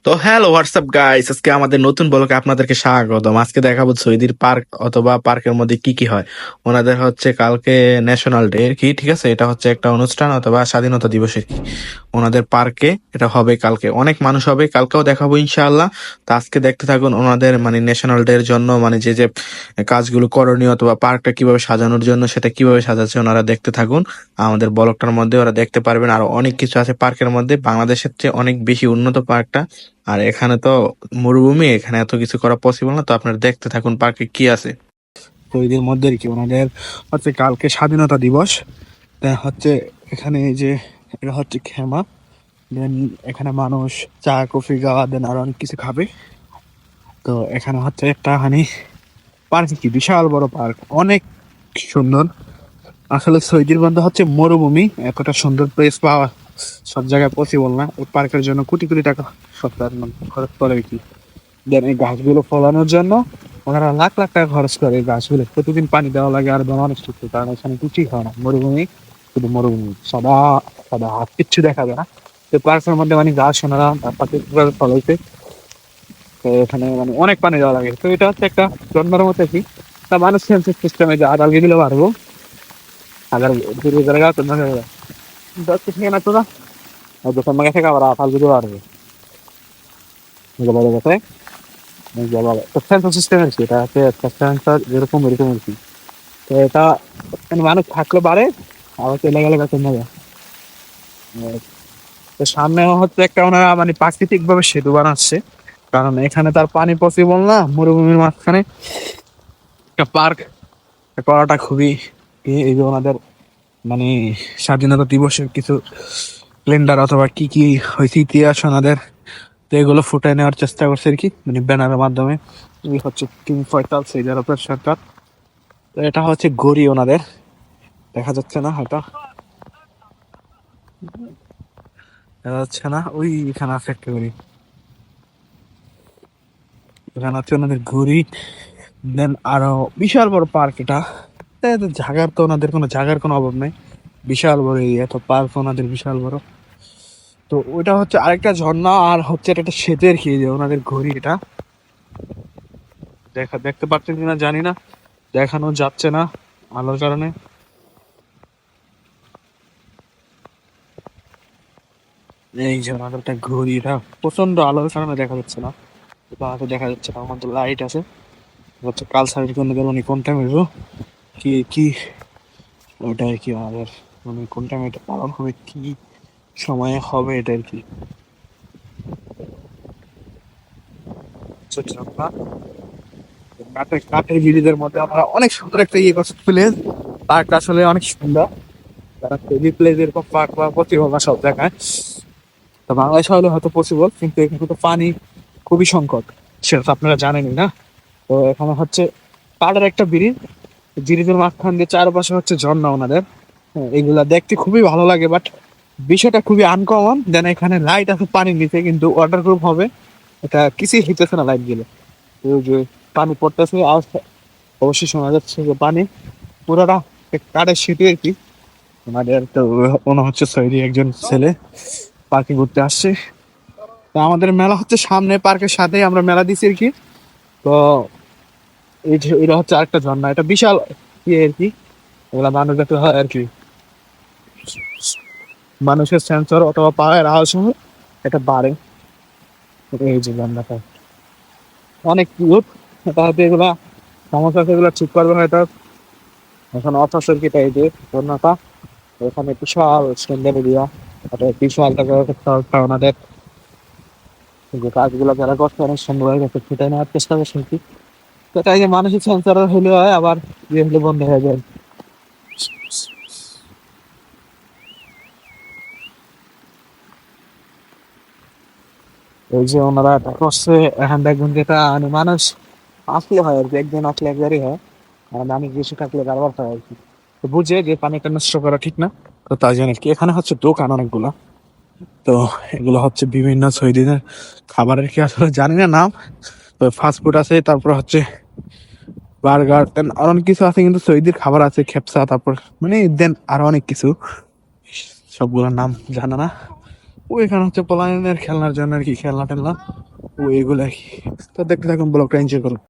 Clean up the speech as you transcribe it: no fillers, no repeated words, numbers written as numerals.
তো hello WhatsApp guys, আজকে আমাদের নতুন ব্লগে আপনাদেরকে স্বাগতম। আজকে দেখাবো সৌদির পার্ক অথবা পার্কের মধ্যে কি কি হয়। ওনাদের হচ্ছে কালকে ন্যাশনাল ডে কি, ঠিক আছে, এটা হচ্ছে একটা অনুষ্ঠান অথবা স্বাধীনতা দিবসের কি ওনাদের পার্কে এটা হবে কালকে। অনেক মানুষ হবে, কালকেও দেখাবো ইনশাআল্লাহ। তো আজকে দেখতে থাকুন ওনাদের মানে ন্যাশনাল ডে এর জন্য মানে যে যে কাজগুলো করণীয় অথবা পার্কটা কিভাবে সাজানোর জন্য সেটা কিভাবে সাজাচ্ছে ওনারা দেখতে থাকুন। আমাদের ব্লগটার মধ্যে ওরা দেখতে পারবেন, আরো অনেক কিছু আছে পার্কের মধ্যে। বাংলাদেশের চেয়ে অনেক বেশি উন্নত পার্কটা। আর এখানে তো মরুভূমি, এখানে এত কিছু করা পসিবল না। তো আপনারা দেখতে থাকুন পার্কে কি আছে। তো এদের মধ্যে কি ওনাদের হচ্ছে কালকে স্বাধীনতা দিবস। তা হচ্ছে এখানে এই যে এটা হচ্ছে খেমা, দেন এখানে মানুষ চা কফি গাওয়া দেন আরো অনেক কিছু খাবে। তো এখানে হচ্ছে একটা হানি পার্ক, কি বিশাল বড় পার্ক, অনেক সুন্দর। আসলে সৌদির মধ্যে হচ্ছে মরুভূমি, এতটা সুন্দর প্লেস পাওয়া সব জায়গায় পসিবল না। এই পার্কের জন্য কোটি কোটি টাকা সরকার খরচ করে কি। দেন এই গাছগুলো ফলানোর জন্য ওনারা লাখ লাখ টাকা খরচ করে। এই গাছগুলো প্রতিদিন পানি দেওয়া লাগে আর মানুষ করতে, কারণ এখানে কিছুই হয় না, মরুভূমি, শুধু মরুভূমি, সাদা সাদা, আর কিচ্ছু দেখা যায় না। তো পার্কের মধ্যে মানে গাছ ওনারা প্রাকৃতিকভাবে ফলাইতে, তো এখানে মানে অনেক পানি দেওয়া লাগে। তো এটা হচ্ছে একটা জন্মের মতো কি, তা মানুষ সেন্সিভ সিস্টেমে যে আদাল গেলে পারবো agar diri talaga ito na dati siya na ito na sa mga sa kamera kaldo arbo nagabala kasi nagabala তো সেন্সর সিস্টেম আছে, এটা আছে একটা সেন্সর এরকম এরকম আর কি। তো এটা মানে মানুষ থাকলে পারে, আবার চলে গেলে কাছে না যায়। তো সামনে হচ্ছে একটা ওনারা মানে প্রাকৃতিক ভাবে সেতু বানাচ্ছে, কারণ এখানে তার পানি পসিবল না, মরুভূমির মাঝখানে একটা পার্ক করাটা খুবই এই যে ওনাদের মানে স্বাধীনতা দিবসের কিছু ক্যালেন্ডার অথবা কি কি হয়েছে ইতিহাস ওনাদের, তো এগুলো ফুটে নেওয়ার চেষ্টা করছে আর কি, মানে ব্যানারের মাধ্যমে। এই হচ্ছে কিং ফয়সাল সৌদি আরবের সরকার। তো এটা হচ্ছে গড়ি ওনাদের, দেখা যাচ্ছে না হয়তো, দেখা যাচ্ছে না, ওই এখানে আছে একটা গড়ি, এখানে হচ্ছে ওনাদের গড়ি। দেন আরো বিশাল বড় পার্ক এটা। তা এদের জায়গার তো ওনাদের কোনো জায়গার কোনো অভাব নেই, বিশাল বড় এরিয়া, তো পার্ক ওনাদের বিশাল বড়। তো ওইটা হচ্ছে আরেকটা ঝর্ণা, আর হচ্ছে এটা একটা সেতের কি যে ওনাদের ঘড়ি এটা দেখতে পাচ্ছেন কিনা জানি না, দেখানো যাচ্ছে না আলোর কারণে। এই যে ওনাদের একটা ঘড়ি, এটা প্রচন্ড আলোর কারণে দেখা যাচ্ছে না, বাহাতে দেখা যাচ্ছে না, আমাদের লাইট আছে হচ্ছে কালচারের জন্য উনি কোন টাইমে কি কি ওইটাই কি আমাদের মানে কোন টাইমে এটা পালন হবে, কি সময়ে হবে, এটা আর কি। ছোট ছোট কাঠের কাঠের ব্রিজের মধ্যে আমরা অনেক সুন্দর একটা ইয়ে করছি প্লেস। পার্কটা আসলে অনেক সুন্দর, তারা তৈরি প্লেস এরকম পার্ক বা পসিবল না সব জায়গায়। তো বাংলাদেশে হলে হয়তো পসিবল, কিন্তু এখানে তো পানি খুবই সংকট, সেটা তো আপনারা জানেনই না। তো এখানে হচ্ছে পাড়ের একটা ব্রিজ, ব্রিজের মাঝখান দিয়ে চারপাশে হচ্ছে ঝর্ণা ওনাদের। হ্যাঁ, এগুলা দেখতে খুবই ভালো লাগে, বাট বিষয়টা খুবই আনকমন। দেন এখানে লাইট আছে পানির নিচে, কিন্তু ওয়াটার প্রুফ হবে, এটা কিছুই হইতেছে না লাইট গেলে। ওই যে পানি পড়তেছে, আওয়াজ অবশ্যই শোনা যাচ্ছে যে পানি পুরোটা কাঠের সিটি আর কি। আমাদের তো মনে হচ্ছে সৌদি একজন ছেলে পার্কে ঘুরতে আসছে। তো আমাদের মেলা হচ্ছে সামনে পার্কের সাথেই আমরা মেলা দিছি আর কি। তো এই যে এটা হচ্ছে আরেকটা ঝর্ণা, এটা বিশাল ইয়ে আর কি, এগুলা মানুষ দেখতে হয় আর কি, মানুষের সেন্সর অথবা পায়ের আওয়াজ শুনে এটা বাড়ে। এই যে ঝর্ণাটা অনেক কিউট, তাহলে এগুলা সমস্যা আছে, এগুলো ঠিক করবে হয়তো এখন অফার কি এই যে ঝর্ণাটা, ওখানে বিশাল সুন্দর এরিয়া, এটা বিশাল টাকা ওনাদের যে কাজগুলো যারা করছে অনেক সুন্দর হয়ে গেছে, ফুটাই নেওয়ার চেষ্টা করছে আর কি। তো তাই যে মানসিক সেন্সার হলে হয়, আবার ইয়ে হলে বন্ধ হয়ে যায়। এই যে ওনারা এটা করছে, এখন দেখবেন যেটা মানে মানুষ আসলে হয় আর কি, একদিন আসলে একবারই হয়, আর আমি বেশি থাকলে বারবার হয় আর কি। তো বুঝে যে পানিটা নষ্ট করা ঠিক না, তো তাই জন্য আর কি। এখানে হচ্ছে দোকান অনেকগুলা, তো এগুলো হচ্ছে বিভিন্ন সৌদিনের খাবারের, কি আসলে জানি না নাম। তো ফাস্ট ফুড আছে, তারপর হচ্ছে বার্গার, দেন আর অনেক কিছু আছে, কিন্তু সৌদির খাবার আছে খেপসা, তারপর মানে দেন আরো অনেক কিছু, সবগুলোর নাম জানা না। ও এখানে হচ্ছে পলায়নের খেলনার জন্য আর কি, খেলনা টেলনা ও এগুলো আর কি। তো দেখতে থাকুন, ব্লগটা এনজয় করুন।